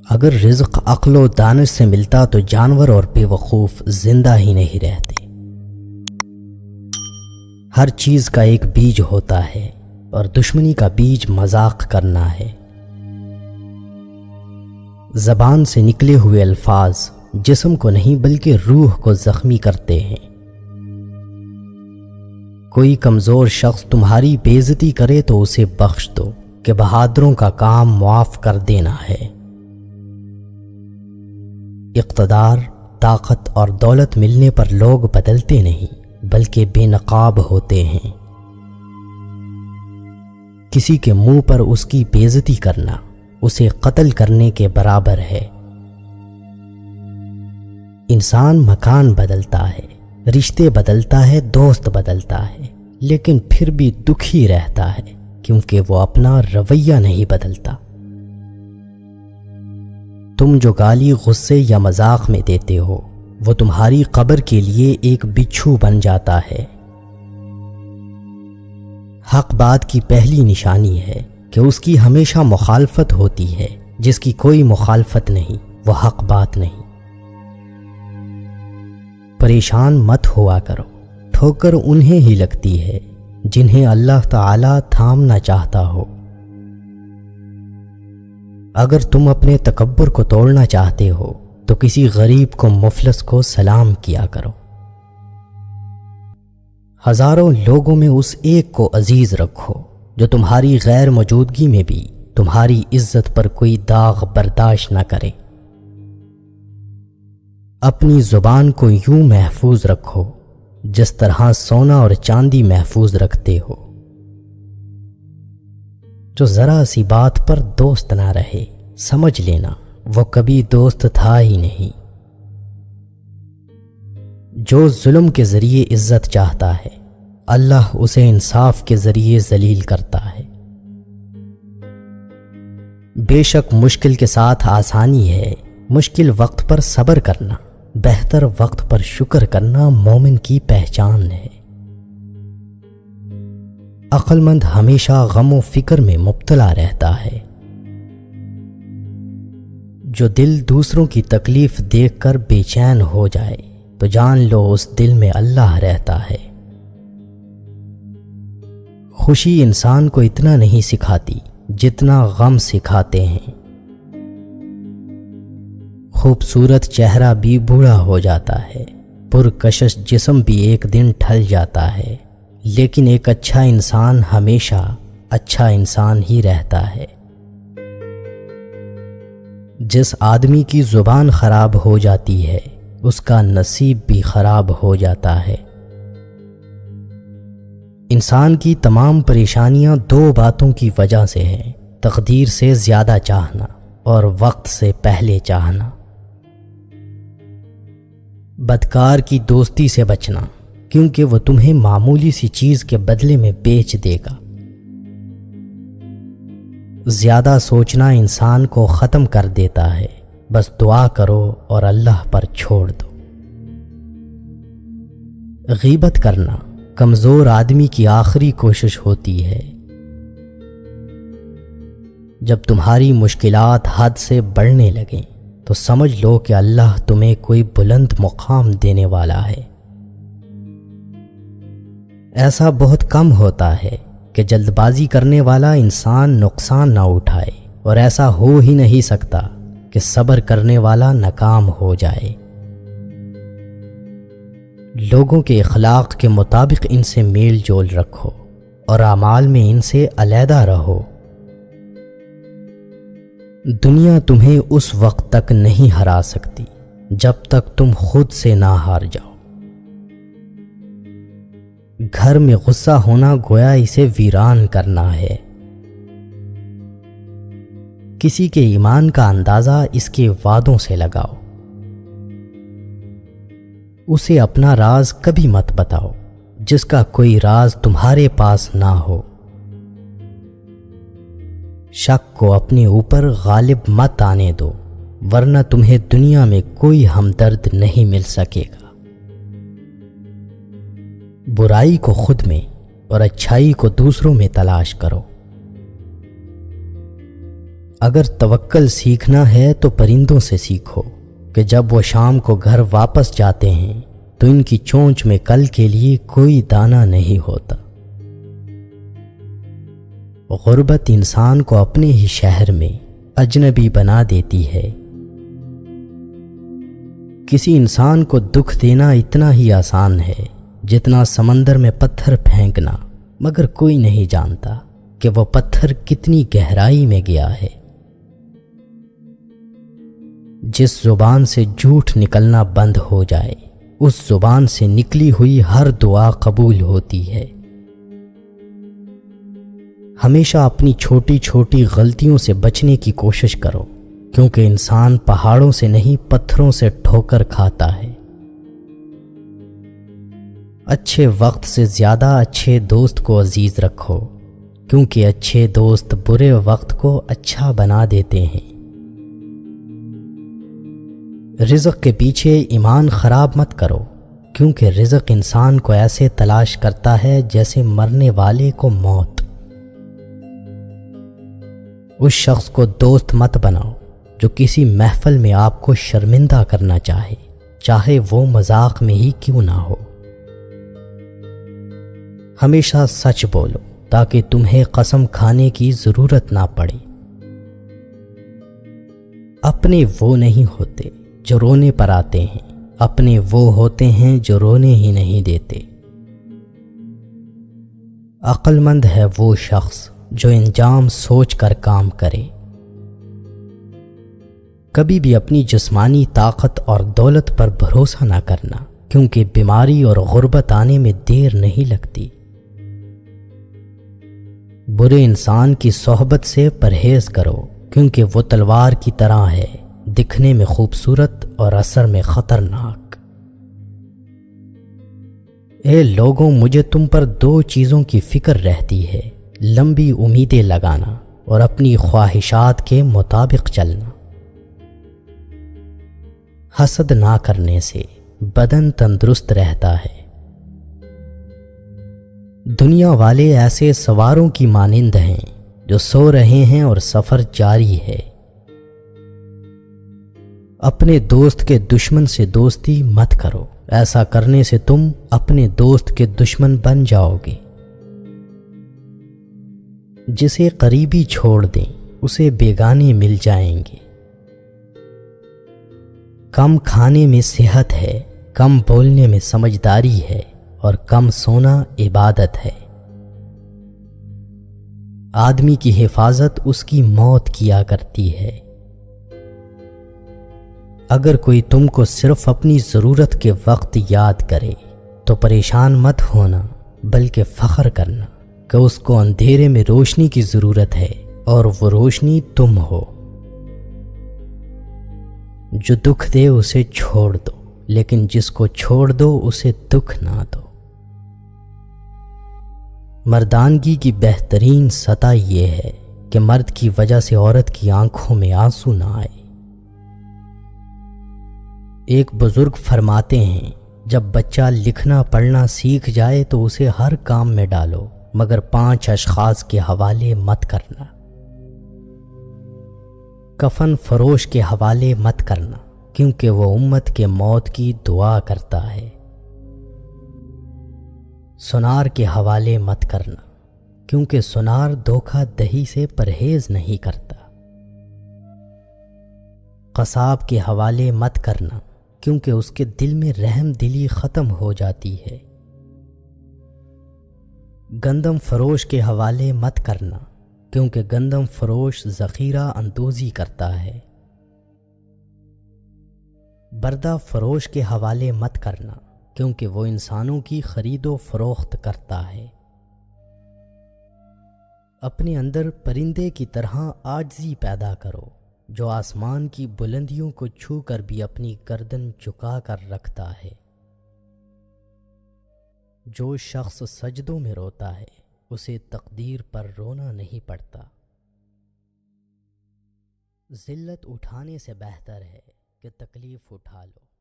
اگر رزق عقل و دانش سے ملتا تو جانور اور بے وقوف زندہ ہی نہیں رہتے۔ ہر چیز کا ایک بیج ہوتا ہے اور دشمنی کا بیج مذاق کرنا ہے۔ زبان سے نکلے ہوئے الفاظ جسم کو نہیں بلکہ روح کو زخمی کرتے ہیں۔ کوئی کمزور شخص تمہاری بے عزتی کرے تو اسے بخش دو کہ بہادروں کا کام معاف کر دینا ہے۔ اقتدار، طاقت اور دولت ملنے پر لوگ بدلتے نہیں بلکہ بے نقاب ہوتے ہیں۔ کسی کے منہ پر اس کی بے عزتی کرنا اسے قتل کرنے کے برابر ہے۔ انسان مکان بدلتا ہے، رشتے بدلتا ہے، دوست بدلتا ہے، لیکن پھر بھی دکھی رہتا ہے کیونکہ وہ اپنا رویہ نہیں بدلتا۔ تم جو گالی غصے یا مذاق میں دیتے ہو وہ تمہاری قبر کے لیے ایک بچھو بن جاتا ہے۔ حق بات کی پہلی نشانی ہے کہ اس کی ہمیشہ مخالفت ہوتی ہے، جس کی کوئی مخالفت نہیں وہ حق بات نہیں۔ پریشان مت ہوا کرو، ٹھوکر انہیں ہی لگتی ہے جنہیں اللہ تعالی تھامنا چاہتا ہو۔ اگر تم اپنے تکبر کو توڑنا چاہتے ہو تو کسی غریب کو مفلس کو سلام کیا کرو۔ ہزاروں لوگوں میں اس ایک کو عزیز رکھو جو تمہاری غیر موجودگی میں بھی تمہاری عزت پر کوئی داغ برداشت نہ کرے۔ اپنی زبان کو یوں محفوظ رکھو جس طرح سونا اور چاندی محفوظ رکھتے ہو۔ جو ذرا سی بات پر دوست نہ رہے سمجھ لینا وہ کبھی دوست تھا ہی نہیں۔ جو ظلم کے ذریعے عزت چاہتا ہے اللہ اسے انصاف کے ذریعے ذلیل کرتا ہے۔ بے شک مشکل کے ساتھ آسانی ہے، مشکل وقت پر صبر کرنا، بہتر وقت پر شکر کرنا مومن کی پہچان ہے۔ عقل مند ہمیشہ غم و فکر میں مبتلا رہتا ہے۔ جو دل دوسروں کی تکلیف دیکھ کر بے چین ہو جائے تو جان لو اس دل میں اللہ رہتا ہے۔ خوشی انسان کو اتنا نہیں سکھاتی جتنا غم سکھاتے ہیں۔ خوبصورت چہرہ بھی بوڑھا ہو جاتا ہے، پرکشش جسم بھی ایک دن ڈھل جاتا ہے، لیکن ایک اچھا انسان ہمیشہ اچھا انسان ہی رہتا ہے۔ جس آدمی کی زبان خراب ہو جاتی ہے اس کا نصیب بھی خراب ہو جاتا ہے۔ انسان کی تمام پریشانیاں دو باتوں کی وجہ سے ہیں، تقدیر سے زیادہ چاہنا اور وقت سے پہلے چاہنا۔ بدکار کی دوستی سے بچنا کیونکہ وہ تمہیں معمولی سی چیز کے بدلے میں بیچ دے گا۔ زیادہ سوچنا انسان کو ختم کر دیتا ہے، بس دعا کرو اور اللہ پر چھوڑ دو۔ غیبت کرنا کمزور آدمی کی آخری کوشش ہوتی ہے۔ جب تمہاری مشکلات حد سے بڑھنے لگیں تو سمجھ لو کہ اللہ تمہیں کوئی بلند مقام دینے والا ہے۔ ایسا بہت کم ہوتا ہے کہ جلد بازی کرنے والا انسان نقصان نہ اٹھائے، اور ایسا ہو ہی نہیں سکتا کہ صبر کرنے والا ناکام ہو جائے۔ لوگوں کے اخلاق کے مطابق ان سے میل جول رکھو اور اعمال میں ان سے علیحدہ رہو۔ دنیا تمہیں اس وقت تک نہیں ہرا سکتی جب تک تم خود سے نہ ہار جاؤ۔ گھر میں غصہ ہونا گویا اسے ویران کرنا ہے۔ کسی کے ایمان کا اندازہ اس کے وعدوں سے لگاؤ۔ اسے اپنا راز کبھی مت بتاؤ جس کا کوئی راز تمہارے پاس نہ ہو۔ شک کو اپنے اوپر غالب مت آنے دو ورنہ تمہیں دنیا میں کوئی ہمدرد نہیں مل سکے گا۔ برائی کو خود میں اور اچھائی کو دوسروں میں تلاش کرو۔ اگر توکل سیکھنا ہے تو پرندوں سے سیکھو کہ جب وہ شام کو گھر واپس جاتے ہیں تو ان کی چونچ میں کل کے لیے کوئی دانہ نہیں ہوتا۔ غربت انسان کو اپنے ہی شہر میں اجنبی بنا دیتی ہے۔ کسی انسان کو دکھ دینا اتنا ہی آسان ہے جتنا سمندر میں پتھر پھینکنا، مگر کوئی نہیں جانتا کہ وہ پتھر کتنی گہرائی میں گیا ہے۔ جس زبان سے جھوٹ نکلنا بند ہو جائے اس زبان سے نکلی ہوئی ہر دعا قبول ہوتی ہے۔ ہمیشہ اپنی چھوٹی چھوٹی غلطیوں سے بچنے کی کوشش کرو، کیونکہ انسان پہاڑوں سے نہیں پتھروں سے ٹھوکر کھاتا ہے۔ اچھے وقت سے زیادہ اچھے دوست کو عزیز رکھو، کیونکہ اچھے دوست برے وقت کو اچھا بنا دیتے ہیں۔ رزق کے پیچھے ایمان خراب مت کرو، کیونکہ رزق انسان کو ایسے تلاش کرتا ہے جیسے مرنے والے کو موت۔ اس شخص کو دوست مت بناؤ جو کسی محفل میں آپ کو شرمندہ کرنا چاہے وہ مذاق میں ہی کیوں نہ ہو۔ ہمیشہ سچ بولو تاکہ تمہیں قسم کھانے کی ضرورت نہ پڑے۔ اپنے وہ نہیں ہوتے جو رونے پر آتے ہیں، اپنے وہ ہوتے ہیں جو رونے ہی نہیں دیتے۔ عقل مند ہے وہ شخص جو انجام سوچ کر کام کرے۔ کبھی بھی اپنی جسمانی طاقت اور دولت پر بھروسہ نہ کرنا، کیونکہ بیماری اور غربت آنے میں دیر نہیں لگتی۔ برے انسان کی صحبت سے پرہیز کرو، کیونکہ وہ تلوار کی طرح ہے، دکھنے میں خوبصورت اور اثر میں خطرناک۔ اے لوگوں، مجھے تم پر دو چیزوں کی فکر رہتی ہے، لمبی امیدیں لگانا اور اپنی خواہشات کے مطابق چلنا۔ حسد نہ کرنے سے بدن تندرست رہتا ہے۔ دنیا والے ایسے سواروں کی مانند ہیں جو سو رہے ہیں اور سفر جاری ہے۔ اپنے دوست کے دشمن سے دوستی مت کرو، ایسا کرنے سے تم اپنے دوست کے دشمن بن جاؤ گے۔ جسے قریبی چھوڑ دیں اسے بیگانے مل جائیں گے۔ کم کھانے میں صحت ہے، کم بولنے میں سمجھداری ہے، اور کم سونا عبادت ہے۔ آدمی کی حفاظت اس کی موت کیا کرتی ہے۔ اگر کوئی تم کو صرف اپنی ضرورت کے وقت یاد کرے تو پریشان مت ہونا، بلکہ فخر کرنا کہ اس کو اندھیرے میں روشنی کی ضرورت ہے اور وہ روشنی تم ہو۔ جو دکھ دے اسے چھوڑ دو، لیکن جس کو چھوڑ دو اسے دکھ نہ دو۔ مردانگی کی بہترین سطح یہ ہے کہ مرد کی وجہ سے عورت کی آنکھوں میں آنسو نہ آئے۔ ایک بزرگ فرماتے ہیں، جب بچہ لکھنا پڑھنا سیکھ جائے تو اسے ہر کام میں ڈالو، مگر 5 اشخاص کے حوالے مت کرنا۔ کفن فروش کے حوالے مت کرنا، کیونکہ وہ امت کے موت کی دعا کرتا ہے۔ سنار کے حوالے مت کرنا، کیونکہ سنار دھوکہ دہی سے پرہیز نہیں کرتا۔ قصاب کے حوالے مت کرنا، کیونکہ اس کے دل میں رحم دلی ختم ہو جاتی ہے۔ گندم فروش کے حوالے مت کرنا، کیونکہ گندم فروش ذخیرہ اندوزی کرتا ہے۔ بردہ فروش کے حوالے مت کرنا، کیونکہ وہ انسانوں کی خرید و فروخت کرتا ہے۔ اپنے اندر پرندے کی طرح عاجزی پیدا کرو، جو آسمان کی بلندیوں کو چھو کر بھی اپنی گردن جھکا کر رکھتا ہے۔ جو شخص سجدوں میں روتا ہے اسے تقدیر پر رونا نہیں پڑتا۔ ذلت اٹھانے سے بہتر ہے کہ تکلیف اٹھا لو۔